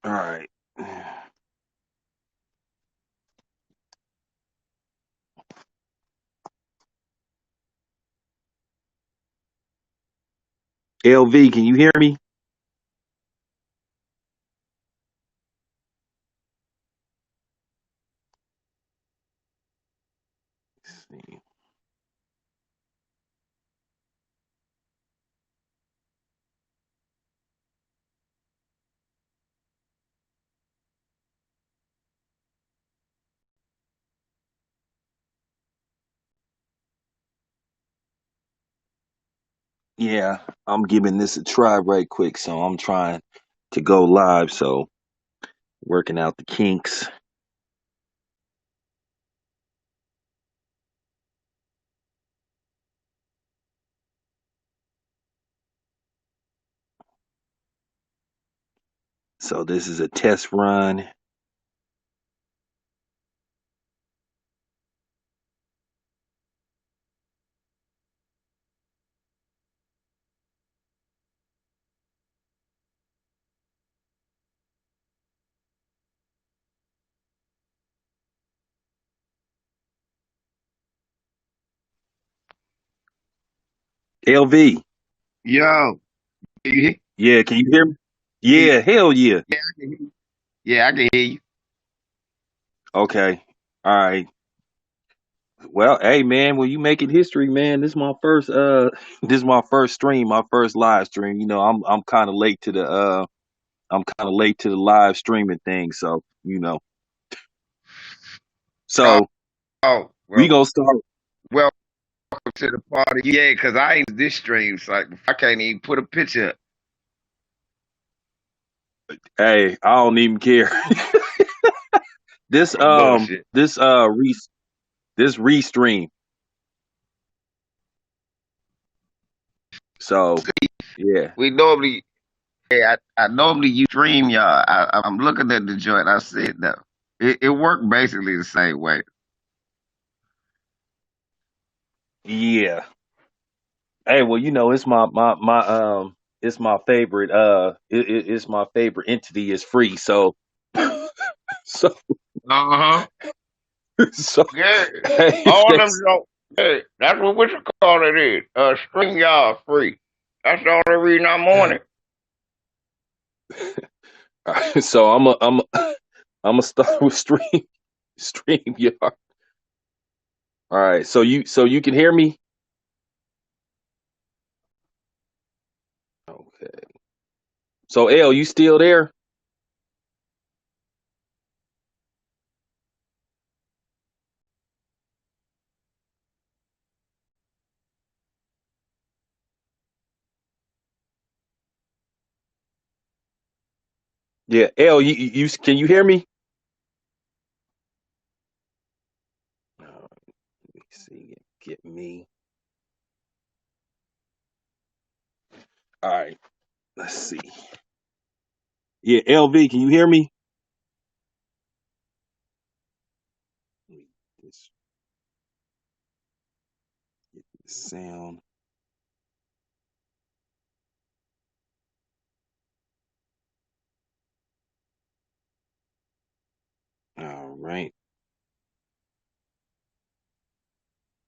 All right. LV, can you hear me? Let's see. Yeah, I'm giving this a try right quick. So I'm trying to go live. So working out the kinks. So this is a test run. LV, Yo, you hear? yeah, can you hear me? Yeah, Yeah, hell yeah. I can hear you. Yeah, I can hear you. Okay. All right. Well, hey man, well you making history, man. This is my first this is my first stream, my first live stream. I'm kind of late to the live streaming thing, so Oh, so oh, we well, gonna start. welcome to the party. Yeah, because I ain't this stream site. I can't even put a picture up. Hey, I don't even care. This Some bullshit. this this restream. So yeah. We normally, yeah, I normally use stream, y'all. I'm looking at the joint. I said no. It worked basically the same way. Yeah. Hey, well, it's my it's my favorite it's my favorite entity is free. So so Uh-huh. so Yeah. hey, All them that's joints. Hey, that's what you call it is. Stream y'all free. That's the only reason I'm on it. so I'm gonna start with stream yeah. All right. So you can hear me? Okay. So L, you still there? Yeah, L, you can you hear me? Let me see. Get me. All right. Let's see. Yeah, LV, can you hear me? Let me just get the sound. All right.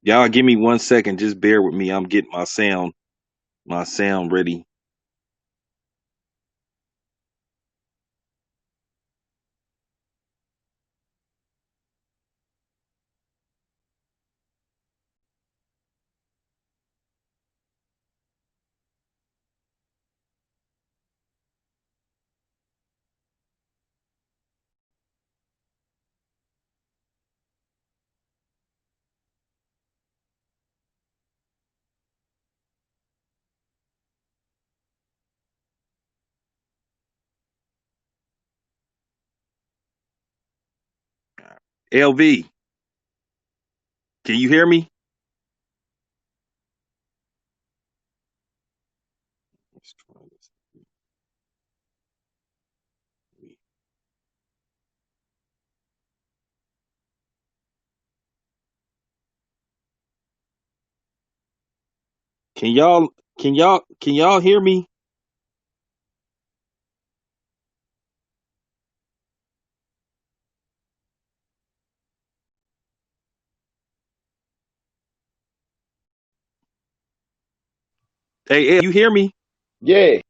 Y'all give me 1 second. Just bear with me. I'm getting my sound ready. LV, can you hear me? Let's try this. Can y'all can y'all hear me? Hey, Ed, you hear me? Yeah,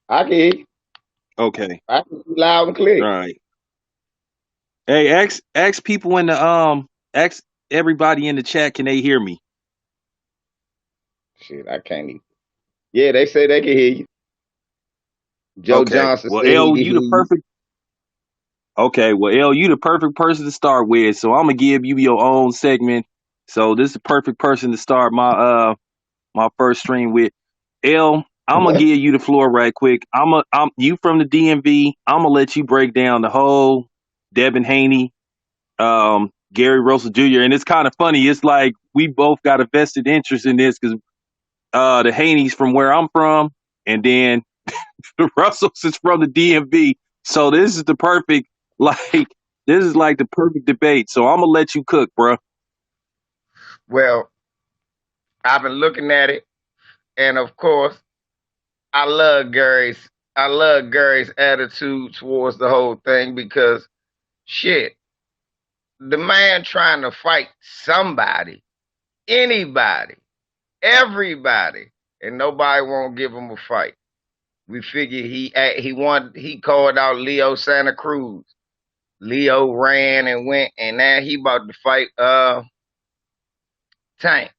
I can hear you. Okay. I can hear you loud and All clear. right. Hey, ask people in the ask everybody in the chat, can they hear me? Shit, I can't even. Yeah, they say they can hear you. Joe Okay. Johnson Well, said he L, can you the hear you. perfect. Okay. Well, L, you the perfect person to start with. So I'm gonna give you your own segment. So this is the perfect person to start my first stream with. L, I'm gonna give you the floor right quick. I'm you from the DMV. I'm gonna let you break down the whole Devin Haney, Gary Russell Jr. And it's kind of funny. It's like we both got a vested interest in this because the Haney's from where I'm from, and then the Russells is from the DMV. So this is the perfect like this is like the perfect debate. So I'm gonna let you cook, bro. Well, I've been looking at it, and of course, I love Gary's. I love Gary's attitude towards the whole thing because shit, the man trying to fight somebody, anybody, everybody, and nobody won't give him a fight. We figure he called out Leo Santa Cruz. Leo ran and went, and now he about to fight Tank.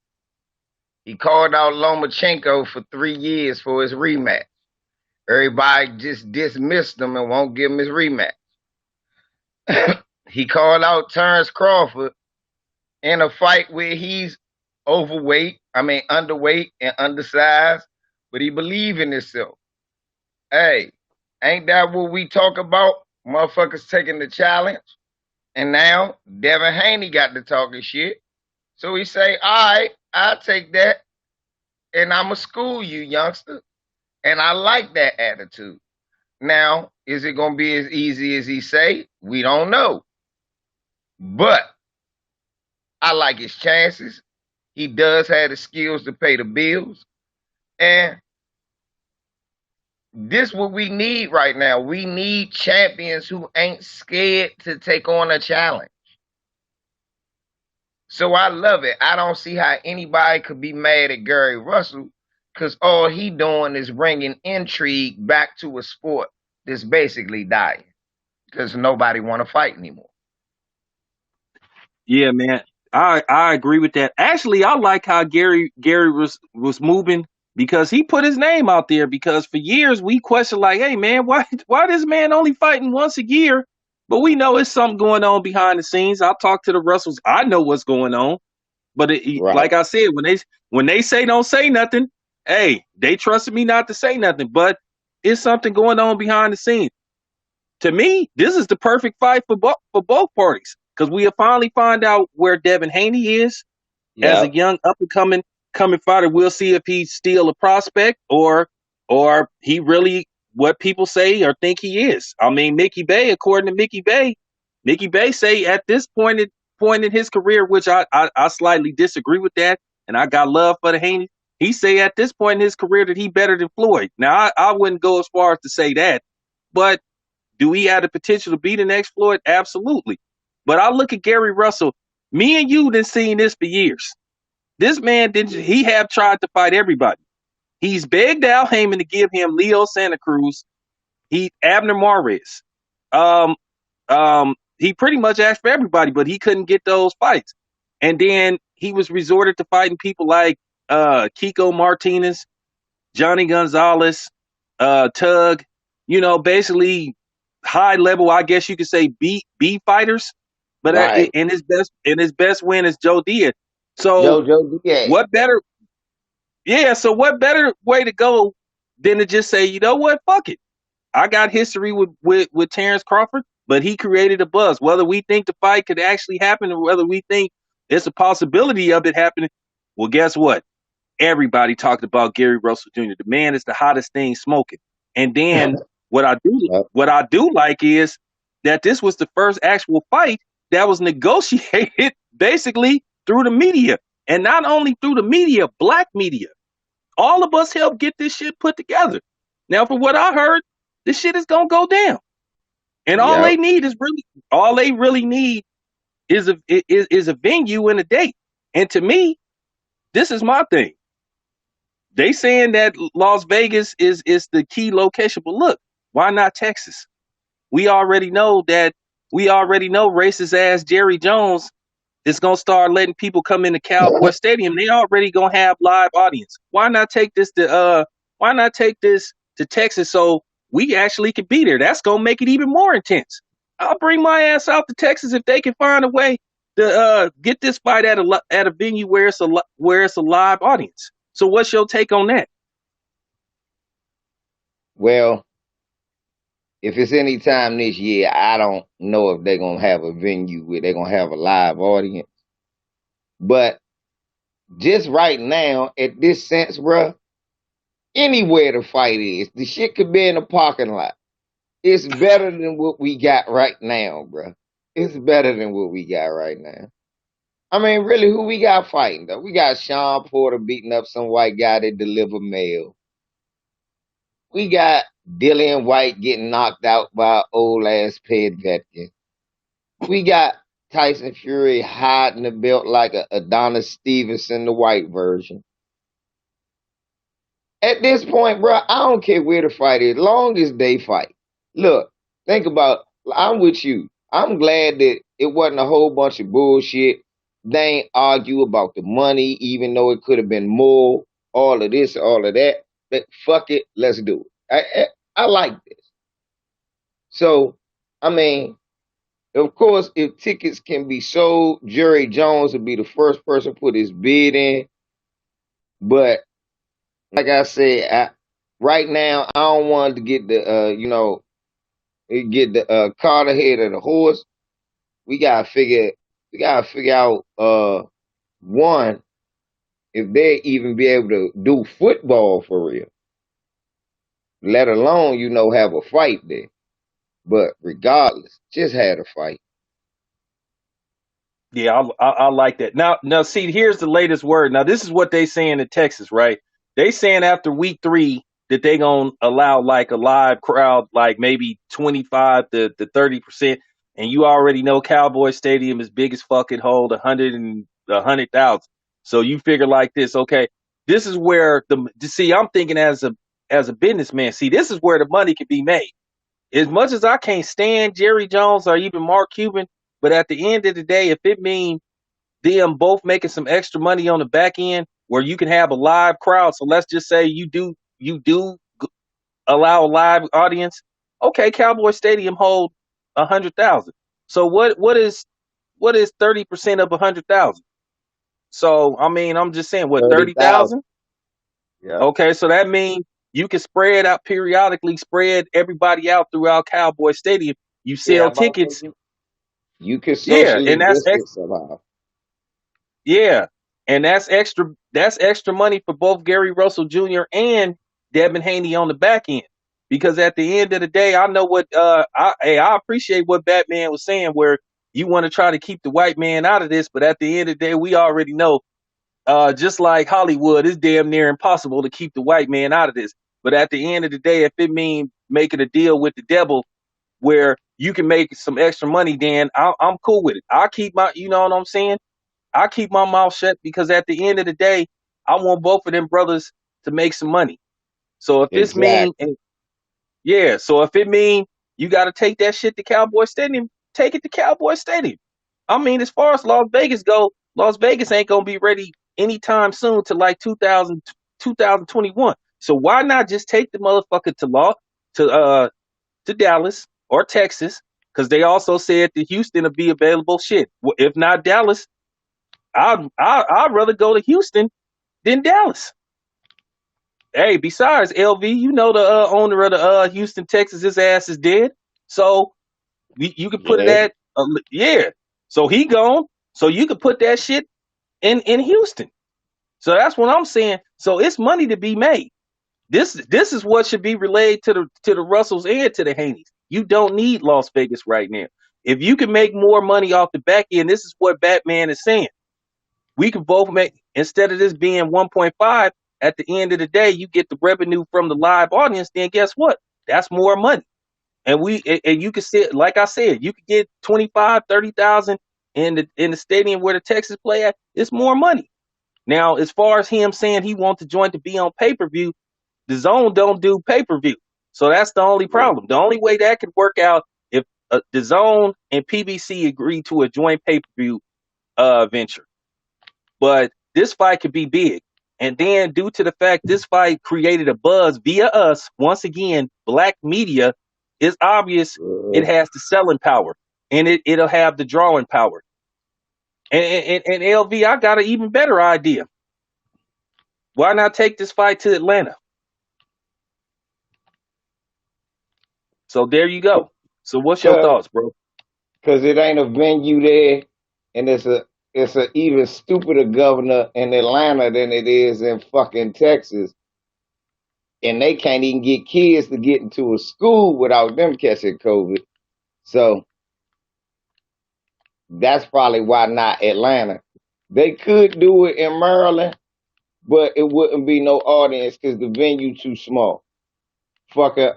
He called out Lomachenko for 3 years for his rematch. Everybody just dismissed him and won't give him his rematch. He called out Terrence Crawford in a fight where he's underweight and undersized, but he believe in himself. Hey, ain't that what we talk about? Motherfuckers taking the challenge. And now Devin Haney got to talking shit. So he say, all right, I'll take that and I'ma school you, youngster. And I like that attitude. Now, is it gonna be as easy as he say? We don't know. But I like his chances. He does have the skills to pay the bills. And this what we need right now. We need champions who ain't scared to take on a challenge. So I love it. I don't see how anybody could be mad at Gary Russell because all he doing is bringing intrigue back to a sport that's basically dying because nobody want to fight anymore. Yeah, man. I agree with that. Actually, I like how Gary was moving because he put his name out there because for years we questioned like, hey man, why this man only fighting once a year? But we know it's something going on behind the scenes. I'll talk to the Russells. I know what's going on. But Right. like I said, when they say don't say nothing, hey, they trusted me not to say nothing. But it's something going on behind the scenes. To me, this is the perfect fight for both parties because we have finally find out where Devin Haney is as a Yep. young up and coming fighter. We'll see if he's still a prospect or he really what people say or think he is. I mean, Mickey Bay, according to Mickey Bay say at this point in his career, which I slightly disagree with that, and I got love for the Haney. He say at this point in his career that he better than Floyd. Now I wouldn't go as far as to say that, but do he have the potential to be the next Floyd? Absolutely. But I look at Gary Russell. Me and you done seen this for years. This man didn't. He have tried to fight everybody. He's begged Al Heyman to give him Leo Santa Cruz. He Abner Mares. Um, he pretty much asked for everybody, but he couldn't get those fights. And then he was resorted to fighting people like Kiko Martinez, Johnny Gonzalez, Tug. Basically high level, I guess you could say B fighters. But Right. in his best win is Joe Diaz. So Jojo Diaz. what better? Yeah. So what better way to go than to just say, you know what, fuck it. I got history with Terrence Crawford, but he created a buzz. Whether we think the fight could actually happen or whether we think it's a possibility of it happening, well, guess what? Everybody talked about Gary Russell Jr. The man is the hottest thing smoking. And then Yep. what I do like is that this was the first actual fight that was negotiated basically through the media. And not only through the media, black media. All of us helped get this shit put together. Now, from what I heard, this shit is gonna go down. And Yep. all they really need is a venue and a date. And to me, this is my thing. They saying that Las Vegas is the key location, but look, why not Texas? We already know that. We already know racist ass Jerry Jones is gonna start letting people come into Cowboy Stadium. They already gonna have live audience. Why not take this to Why not take this to Texas so we actually could be there? That's gonna make it even more intense. I'll bring my ass out to Texas if they can find a way to get this fight at a venue where it's a live audience. So what's your take on that? Well, if it's any time this year, I don't know if they're gonna have a venue where they're gonna have a live audience. But just right now, at this sense, bruh, anywhere the fight is, the shit could be in the parking lot. It's better than what we got right now, bruh. It's better than what we got right now. I mean, really, who we got fighting though? We got Sean Porter beating up some white guy that deliver mail. We got Dillian White getting knocked out by an old ass ped veteran. We got Tyson Fury hiding the belt like a Adonis Stevenson, the white version. At this point, bro, I don't care where the fight is, long as they fight. Look, think about. I'm with you. I'm glad that it wasn't a whole bunch of bullshit. They ain't argue about the money, even though it could have been more. All of this, all of that. But fuck it, let's do it. I like this. So, I mean, of course, if tickets can be sold, Jerry Jones would be the first person to put his bid in. But like I said, right now I don't want to get the get the cart ahead of the horse. We gotta figure out one, if they even be able to do football for real, let alone have a fight there. But regardless, just had a fight. Yeah, I like that. Now, see, here's the latest word. Now, this is what they saying in Texas, right? They saying after week 3 that they gonna allow like a live crowd, like maybe 25 to 30%. And you already know Cowboy Stadium is big as fucking hold 100,000. So you figure like this, okay? This is where see. I'm thinking as a businessman. See, this is where the money can be made. As much as I can't stand Jerry Jones or even Mark Cuban, but at the end of the day, if it means them both making some extra money on the back end where you can have a live crowd. So let's just say you do allow a live audience. Okay, Cowboy Stadium hold 100,000. So what is 30% of 100,000? So I mean, I'm just saying, what, 30,000. 30,000? Yeah. Okay, so that means you can spread out periodically, spread everybody out throughout Cowboy Stadium. You Yeah, sell I'm about to tickets. say you can Yeah, socially and that's distance somehow. Yeah, and that's extra. That's extra money for both Gary Russell Jr. and Devin Haney on the back end. Because at the end of the day, I know what I appreciate what Batman was saying, where you want to try to keep the white man out of this, but at the end of the day, we already know, just like Hollywood, it's damn near impossible to keep the white man out of this. But at the end of the day, if it means making a deal with the devil where you can make some extra money, then I'm cool with it. I'll keep my, you know what I'm saying? I keep my mouth shut because at the end of the day, I want both of them brothers to make some money. So if this mean, Exactly. yeah, so if it mean you got to take that shit to Cowboy Stadium, take it to Cowboy Stadium. I mean, as far as Las Vegas go, Las Vegas ain't gonna be ready anytime soon to like 2021. So why not just take the motherfucker to to Dallas or Texas? Because they also said that Houston will be available. Shit, if not Dallas, I'd rather go to Houston than Dallas. Hey, besides LV, you know the owner of the Houston Texas, his ass is dead. So you could put it Yeah. at yeah. So he gone. So you could put that shit in Houston. So that's what I'm saying. So it's money to be made. This is what should be relayed to the Russells and to the Haneys. You don't need Las Vegas right now. If you can make more money off the back end, this is what Batman is saying. We could both make, instead of this being 1.5, at the end of the day, you get the revenue from the live audience, then guess what? That's more money. And you can see, like I said, you could get 25, 30,000 in the stadium where the Texas play at. It's more money. Now, as far as him saying he wants the joint to be on pay-per-view, the zone don't do pay-per-view. So that's the only problem. The only way that could work out if the zone and PBC agree to a joint pay-per-view venture. But this fight could be big. And then due to the fact this fight created a buzz via us, once again, black media, it's obvious it has the selling power and it'll have the drawing power. And LV, I got an even better idea. Why not take this fight to Atlanta? So there you go. So what's your thoughts, bro? Because it ain't a venue there, and it's a even stupider governor in Atlanta than it is in fucking Texas, and they can't even get kids to get into a school without them catching COVID. So that's probably why not Atlanta. They could do it in Maryland, but it wouldn't be no audience because the venue too small. Fucking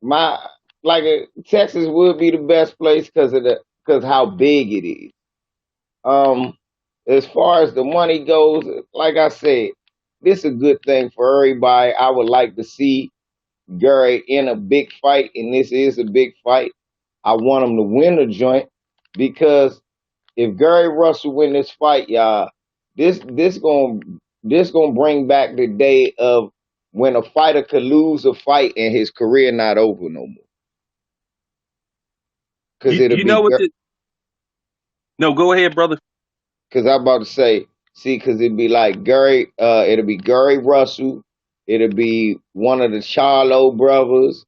my like Texas would be the best place because how big it is. As far as the money goes, like I said, this is a good thing for everybody. I would like to see Gary in a big fight, and this is a big fight. I want him to win the joint because if Gary Russell win this fight, y'all, this gonna bring back the day of when a fighter could lose a fight and his career not over no more. Because You know what? No, go ahead, brother. Because I'm about to say, see, because it'd be like Gary, it'll be Gary Russell, it'll be one of the Charlo brothers,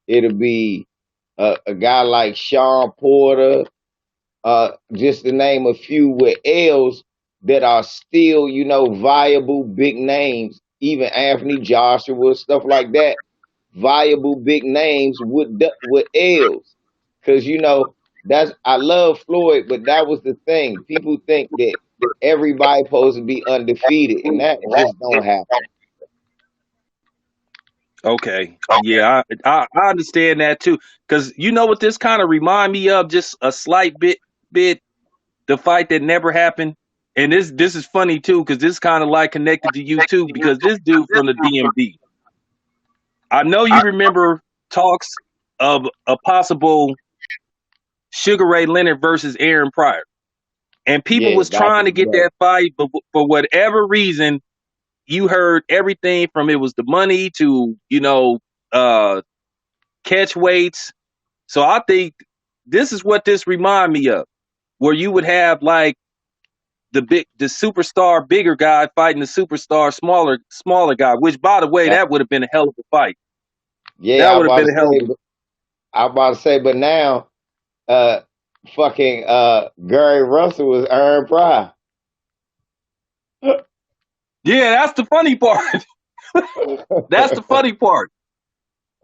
it'll be a guy like Sean Porter, just to name a few with L's that are still, viable big names, even Anthony Joshua, stuff like that, viable big names with L's. Because, that's I love Floyd, but that was the thing. People think that everybody supposed to be undefeated, and that just don't happen. Okay. Yeah, I understand that too. Because you know what this kind of remind me of? Just a slight bit, the fight that never happened. And this is funny too, because this kind of like connected to you too, because this dude from the DMV. I know you remember talks of a possible Sugar Ray Leonard versus Aaron Pryor. And people Yeah, was trying to get that fight, but for whatever reason, you heard everything from it was the money to, catch weights. So I think this is what this remind me of, where you would have like the superstar bigger guy fighting the superstar smaller guy, which by the way, that would have been a hell of a fight. Yeah, That would have been a hell of a I'm about to say, but now fucking Gary Russell was Aaron Pryor. Yeah, that's the funny part. That's the funny part.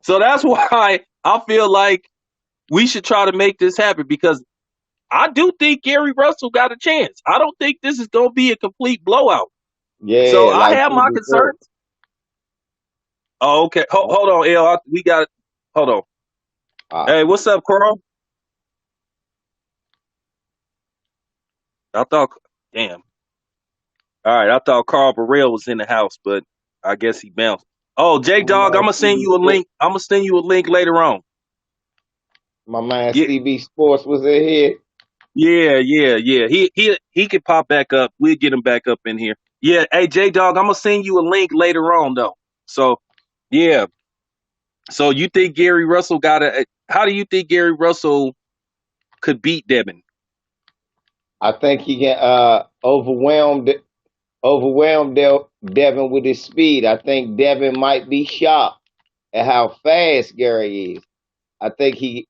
So that's why I feel like we should try to make this happen, because I do think Gary Russell got a chance. I don't think this is going to be a complete blowout. Yeah, so I have my concerns. Oh, okay. Hold on, L. We got it. Hold on. Hey, what's up, Carl? Damn. All right, I thought Carl Burrell was in the house, but I guess he bounced. Oh, J Dog, I'm gonna send you a link. I'm gonna send you a link later on. My man CB Sports was in here. Yeah. He could pop back up. We'll get him back up in here. Yeah, hey J Dog, I'm gonna send you a link later on though. So yeah. So you think Gary Russell how do you think Gary Russell could beat Devin? I think he can overwhelm Devin with his speed. I think Devin might be shocked at how fast Gary is. I think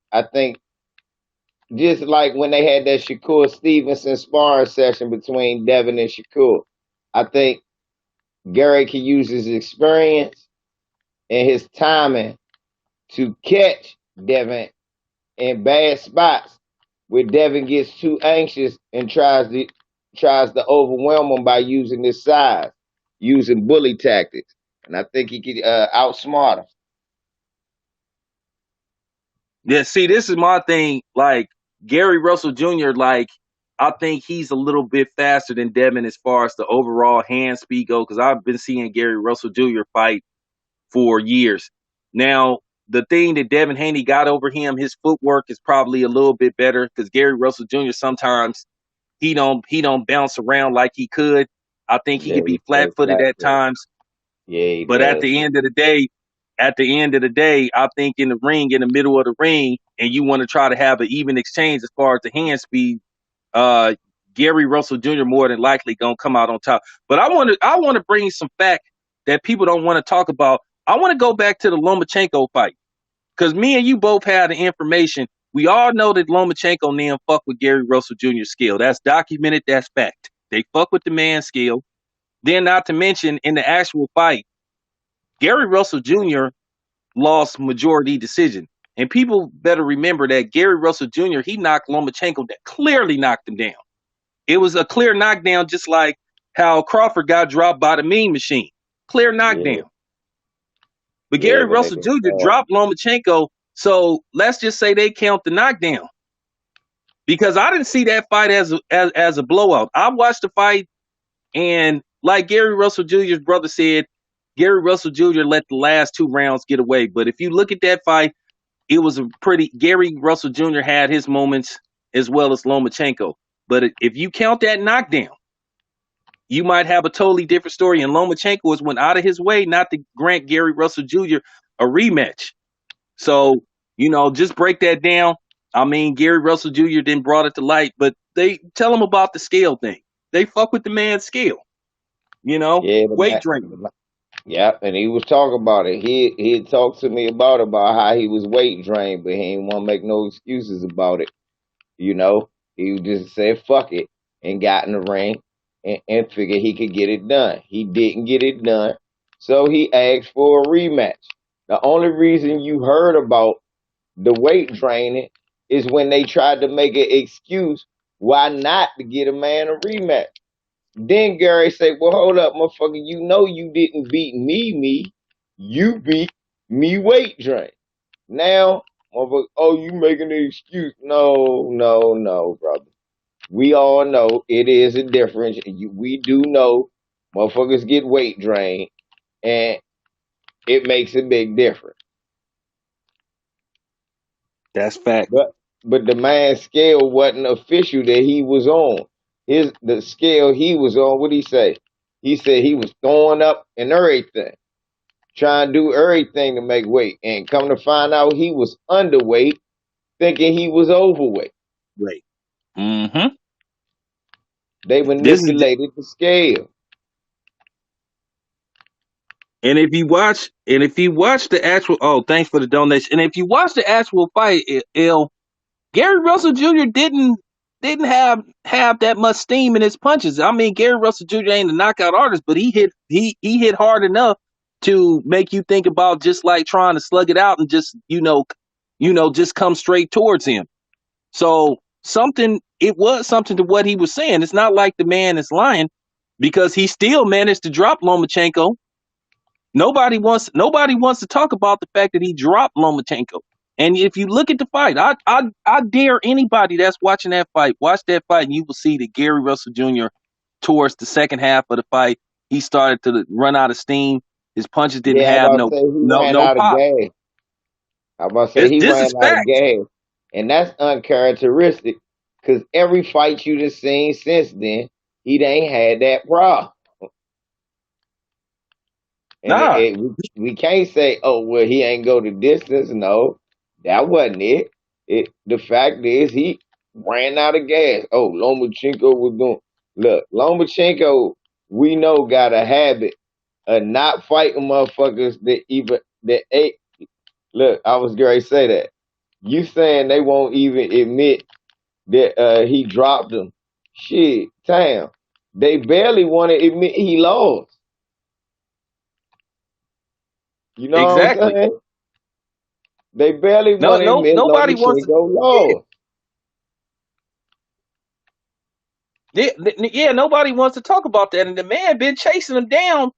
just like when they had that Shakur Stevenson sparring session between Devin and Shakur, I think Gary can use his experience and his timing to catch Devin in bad spots where Devin gets too anxious and tries to overwhelm him by using his size, using bully tactics. And I think he could outsmart him. Yeah, see, this is my thing. Like Gary Russell Jr., like I think he's a little bit faster than Devin as far as the overall hand speed go. Because I've been seeing Gary Russell Jr. fight for years. Now, the thing that Devin Haney got over him, his footwork is probably a little bit better because Gary Russell Jr. sometimes he don't bounce around like he could. I think he Yeah, could he be play flat footed flat at foot. times. Yeah, he But at does. the end of the day, I think in the ring, in the middle of the ring, and you want to try to have an even exchange as far as the hand speed, uh, Gary Russell Jr. more than likely gonna come out on top. But I want to bring some fact that people don't want to talk about. I want to go back to the Lomachenko fight because me and you both had the information. We all know that Lomachenko and them fuck with Gary Russell Jr.'s skill. That's documented. That's fact. They fuck with the man's skill. Then, not to mention, in the actual fight, Gary Russell Jr. lost majority decision. And people better remember that Gary Russell Jr., he knocked Lomachenko that clearly knocked him down. It was a clear knockdown, just like how Crawford got dropped by the Mean Machine. Clear Yeah, knockdown. But yeah, Gary but they Russell didn't Jr. call. dropped Lomachenko. So let's just say they count the knockdown. Because I didn't see that fight as a blowout. I watched the fight, and like Gary Russell Jr.'s brother said, Gary Russell Jr. let the last 2 rounds get away. But if you look at that fight, it was a pretty Gary Russell Jr. had his moments as well as Lomachenko. But if you count that knockdown, you might have a totally different story. And Lomachenko has went out of his way not to grant Gary Russell Jr. a rematch. So, just break that down. I mean, Gary Russell Jr. didn't brought it to light, but they tell him about the scale thing. They fuck with the man's scale, Yeah, weight training. yeah, and he was talking about it. He had talked to me about how he was weight drained, but he didn't want to make no excuses about it. You know, he just said fuck it and got in the ring and figured he could get it done. He didn't get it done, so he asked for a rematch. The only reason you heard about the weight training is when they tried to make an excuse why not to get a man a rematch. Then Gary said, "Well, hold up, motherfucker. You know you didn't beat me. You beat me weight train. Now, motherfucker, oh, you making an excuse? No, no, no, brother. We all know it is a difference. We do know motherfuckers get weight drained, and it makes a big difference. That's fact. But the man's scale wasn't official that he was on. The scale he was on, what he say? He said he was throwing up and everything, trying to do everything to make weight, and come to find out he was underweight, thinking he was overweight. Right. Mm-hmm. They This is manipulated the scale. And if you watch the actual, thanks for the donation. And if you watch the actual fight, Gary Russell Jr. didn't have that much steam in his punches. I mean, Gary Russell Jr. ain't a knockout artist, but he hit hard enough to make you think about just like trying to slug it out and just just come straight towards him. So it was something to what he was saying. It's not like the man is lying because he still managed to drop Lomachenko. Nobody wants to talk about the fact that he dropped Lomachenko. And if you look at the fight, I dare anybody that's watching that fight, watch that fight, and you will see that Gary Russell Jr. towards the second half of the fight, he started to run out of steam. His punches didn't Yeah, I have about to no say he no ran no out of pop. gas. I about to say he This ran is out of fact. gas, and that's uncharacteristic. Cause every fight you just seen since then, he ain't had that problem. And Nah, we can't say, oh well, he ain't go the distance. No, that wasn't it. The fact is he ran out of gas. Oh, Lomachenko was doing. Look, Lomachenko, we know got a habit of not fighting motherfuckers that ate. Look, I was going to say that. You saying they won't even admit that he dropped them? Shit, damn. They barely want to admit he lost. You know what I'm exactly. saying? They barely No, want to no, admit nobody wants to. Lomachenko Yeah, lost. yeah, nobody wants to talk about that. And the man been chasing him down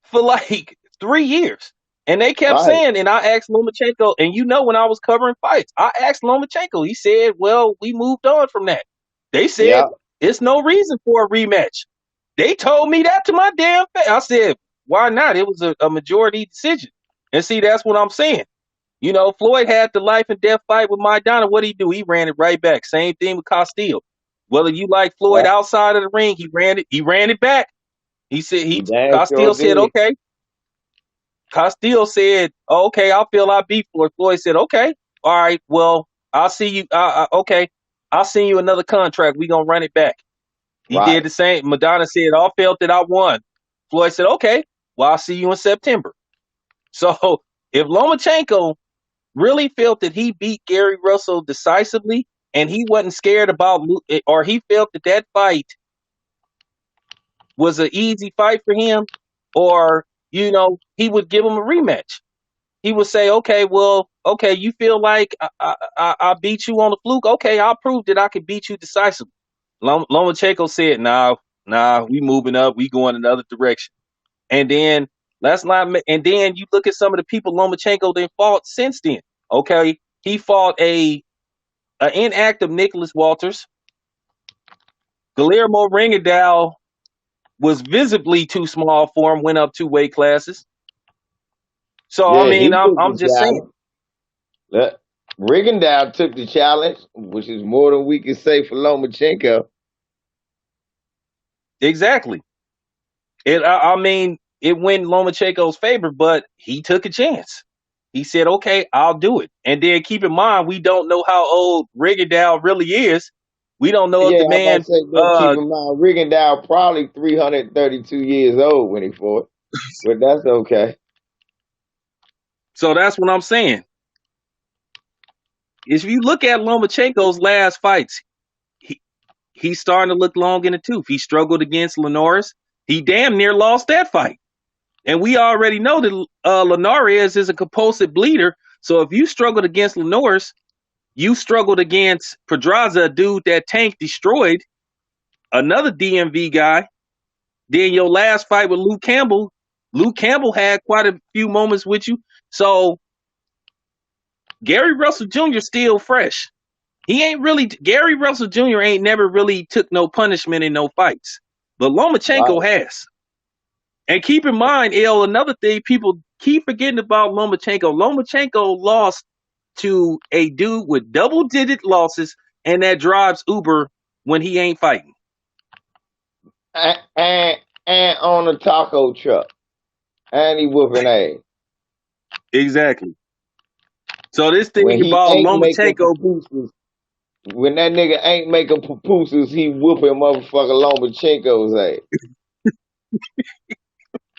for like 3 years. And they kept Right. saying, and I asked Lomachenko, and when I was covering fights, I asked Lomachenko, he said, well, we moved on from that. They Yeah, said it's no reason for a rematch. They told me that to my damn face. I said, why not? It was a majority decision. And see, that's what I'm saying. You know, Floyd had the life and death fight with Maidana. What did he do? He ran it right back. Same thing with Castillo. Whether you like Floyd yeah. outside of the ring, he ran it. He ran it back. He said He damn sure Castillo said, did. okay. Castillo said, oh, okay, I feel I beat Floyd. Floyd said, okay, all right, well, I'll see you. Okay, I'll send you another contract. We gonna run it back. He did Right. the same. Madonna said, I felt that I won. Floyd said, okay, well, I'll see you in September. So if Lomachenko really felt that he beat Gary Russell decisively and he wasn't scared about, or he felt that that fight was an easy fight for him, or, you know, he would give him a rematch. He would say, okay, well, okay, you feel like I beat you on the fluke. Okay, I'll prove that I can beat you decisively. Lomachenko said, nah, we moving up. We going another direction. And then let's not. And then you look at some of the people Lomachenko then fought since then. Okay, he fought a inactive Nicholas Walters. Guillermo Ringadal was visibly too small for him. Went up 2 weight classes. So I Yeah, he mean, took I'm the just saying. challenge. Look, Rigondeaux took the challenge, which is more than we can say for Lomachenko. Exactly. I mean, it went in Lomachenko's favor, but he took a chance. He said, okay, I'll do it. And then keep in mind, we don't know how old Rigondeaux really is. We don't know if Yeah, the I'm about man, to say, but keep in mind, Rigondeaux probably 332 years old when he fought, but that's okay. so that's what I'm saying. If you look at Lomachenko's last fights, he, he's starting to look long in the tooth. He struggled against Linares. He damn near lost that fight. And we already know that Linares is a compulsive bleeder. So if you struggled against Linares, you struggled against Pedraza, a dude that Tank destroyed, another DMV guy. Then your last fight with Luke Campbell had quite a few moments with you. So Gary Russell Jr. still fresh. He ain't really Gary Russell Jr. ain't never really took no punishment in no fights. But Lomachenko Right. has. And keep in mind, L, another thing people keep forgetting about Lomachenko. Lomachenko lost to a dude with double-digit losses, and that drives Uber when he ain't fighting. And on a taco truck. And he whooping ass. Exactly. So this thing When he about ain't making Lomachenko, pupusas, when that nigga ain't making pupusas, he whooping motherfucker Lomachenko's ass.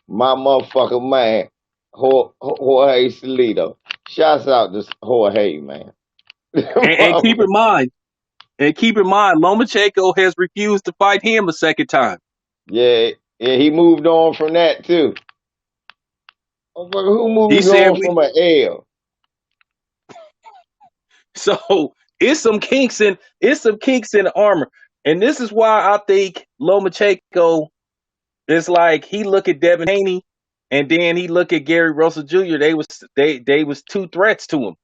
My motherfucker man, Jorge Salito. Shouts out to Jorge, man. and keep in mind, Lomachenko has refused to fight him a second time. Yeah, he moved on from that too. Motherfucker, who He moves said on from an L? so. It's some kinks in the armor, and this is why I think Lomachenko is like he look at Devin Haney, and then he look at Gary Russell Jr. They was two threats to him.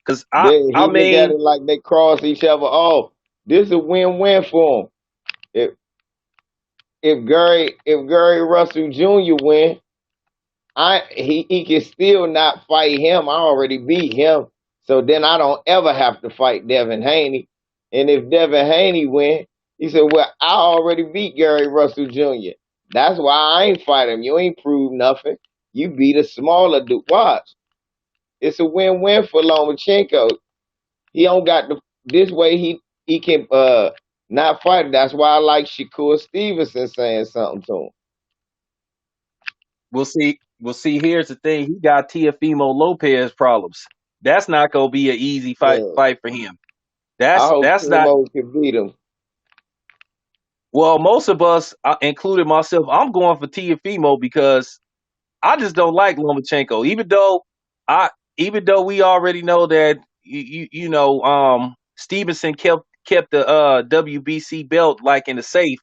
Cause I He look at mean, it like they cross each other off. This is a win-win for him. If if Gary Russell Jr. win, he can still not fight him. I already beat him, so then I don't ever have to fight Devin Haney. And if Devin Haney win, he said, "Well, I already beat Gary Russell Jr. That's why I ain't fight him. You ain't proved nothing. You beat a smaller dude. Watch, it's a win-win for Lomachenko. He don't got the this way he can not fight. That's why I like Shakur Stevenson saying something to him. we'll see. We'll see. Here's the thing: he got Teofimo Lopez problems. That's not gonna be an easy Yeah. fight for him. I hope That's not. Timo can beat him. Well, most of us, including myself, I'm going for Teofimo because I just don't like Lomachenko. I, even though we already know that you know Stevenson kept the WBC belt like in the safe.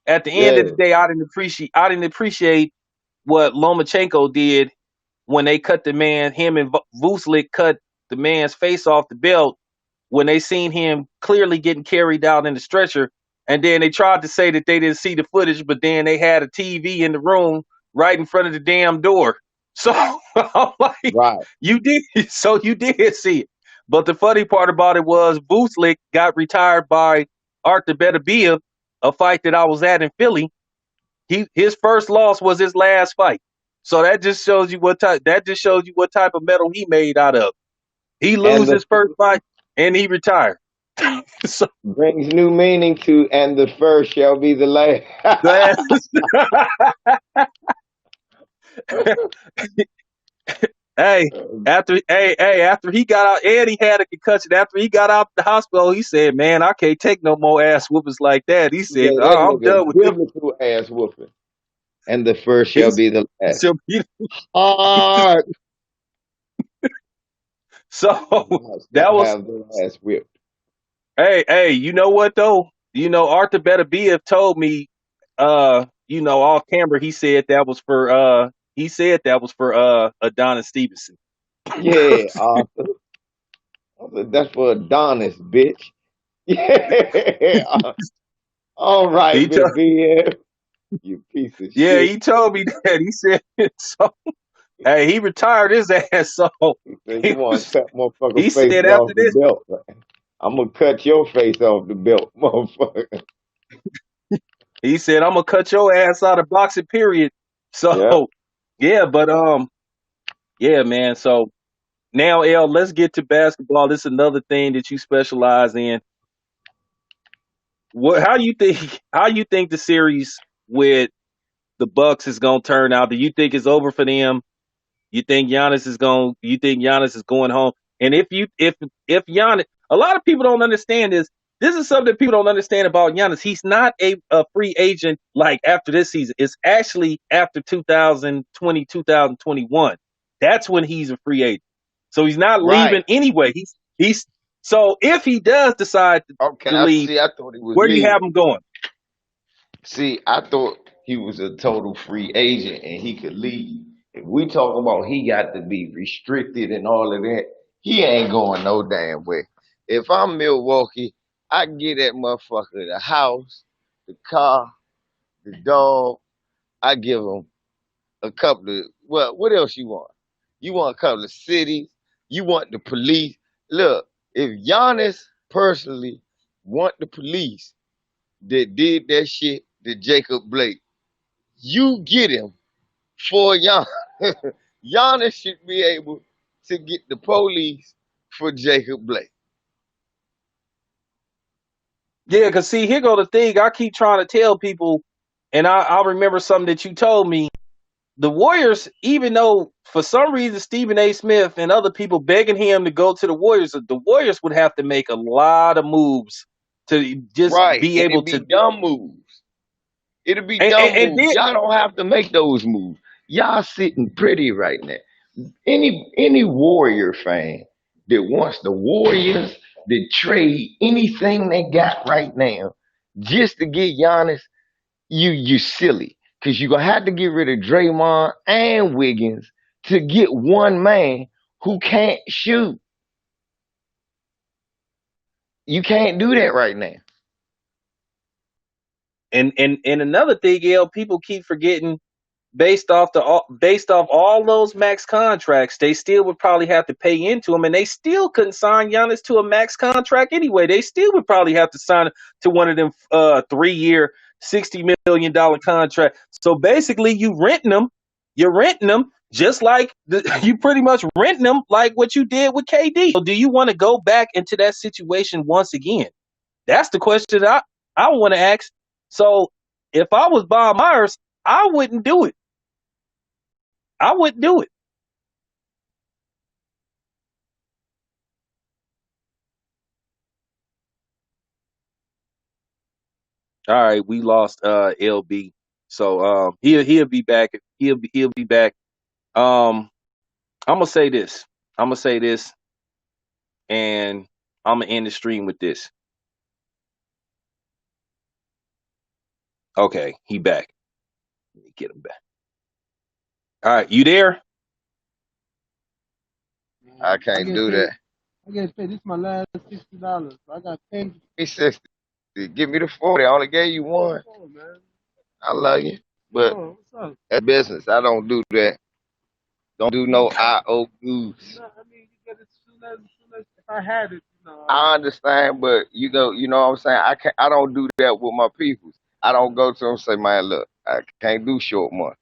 At the end of the Yeah. day, I didn't appreciate what Lomachenko did when they cut the man. Him and Vuslik cut the man's face off the belt, when they seen him clearly getting carried out in the stretcher, and then they tried to say that they didn't see the footage, but then they had a TV in the room right in front of the damn door. So I'm like, Right. you did, so you did see it. But the funny part about it was Booslick got retired by Arthur Beterbiev, a fight that I was at in Philly. His first loss was his last fight. So that just shows you what type of metal he made out of. He And lose the his first fight and he retired. So brings new meaning to, and the first shall be the last. that's hey, after he got out and he had a concussion, after he got out the hospital, he said, "Man, I can't take no more ass whoopers like that." He said, Gave that "Oh, I'm nigga done with this." biblical ass whooping. And the first shall He's be the last. so, Hard. so that was Have their ass whipped. hey, you know what though? You know, Arthur Beterbiev told me, off camera, he said that was for Adonis Stevenson. Yeah, Arthur. That's for Adonis, bitch. Yeah. All right, He told BBF. You piece of Yeah, shit. he told me that. He said so. Hey, he retired his ass. So He said, he you want was. to cut motherfucker He faces said off after the this, belt. I'm going to cut your face off the belt, motherfucker. he said, "I'm gonna cut your ass out of boxing." Period. So Yeah. yeah, but yeah, man. So now, L, let's get to basketball. This is another thing that you specialize in. What? How you think? How you think the series with the Bucks is gonna turn out? Do you think it's over for them? You think Giannis is going? You think Giannis is going home? And if Giannis, a lot of people don't understand this. This is something that people don't understand about Giannis. He's not a free agent like after this season. It's actually after 2020, 2021. That's when he's a free agent. So he's not Right. leaving anyway. He's so if he does decide Okay. to leave, I thought he was where do you have leaving. him going? See, I thought he was a total free agent and he could leave. If we talk about he got to be restricted and all of that, he ain't going no damn way. If I'm Milwaukee, I get that motherfucker the house, the car, the dog. I give him a couple of, well, what else you want? You want a couple of cities. You want the police. Look, if Giannis personally want the police that did that shit to Jacob Blake, you get him for Giannis. Giannis should be able to get the police for Jacob Blake. Yeah, because see, here go the thing. I keep trying to tell people, and I remember something that you told me. The Warriors, even though for some reason Stephen A. Smith and other people begging him to go to the Warriors would have to make a lot of moves to just Right. be And able it'd be to. dumb moves. It'll be And, dumb and, and moves. then, Y'all don't have to make those moves. Y'all sitting pretty right now. Any Warrior fan that wants the Warriors to trade anything they got right now just to get Giannis, you silly. Cause you're gonna have to get rid of Draymond and Wiggins to get one man who can't shoot. You can't do that right now. and another thing, people keep forgetting. Based off all those max contracts, they still would probably have to pay into them, and they still couldn't sign Giannis to a max contract anyway. They still would probably have to sign to one of them 3-year, $60 million contract. So basically, you're renting them just like you pretty much renting them like what you did with KD. So do you want to go back into that situation once again? That's the question I want to ask. So if I was Bob Myers, I wouldn't do it. I wouldn't do it. All right, we lost LB. So he'll be back. He'll be back. Um I'm gonna say this. I'm gonna say this and I'm gonna end the stream with this. Okay, he back. Let me get him back. All right, you there? I can't do that. I get paid. This is my last $60. I got paid. Give me 60. Give me the 40. I only gave you one. Oh, man. I love you. But Oh, what's up? that's business. I don't do that. Don't do no IOUs. No, I mean, you get it soon as if I had it, I understand, but you know what I'm saying? I don't do that with my people. I don't go to them and say, man, look, I can't do short money.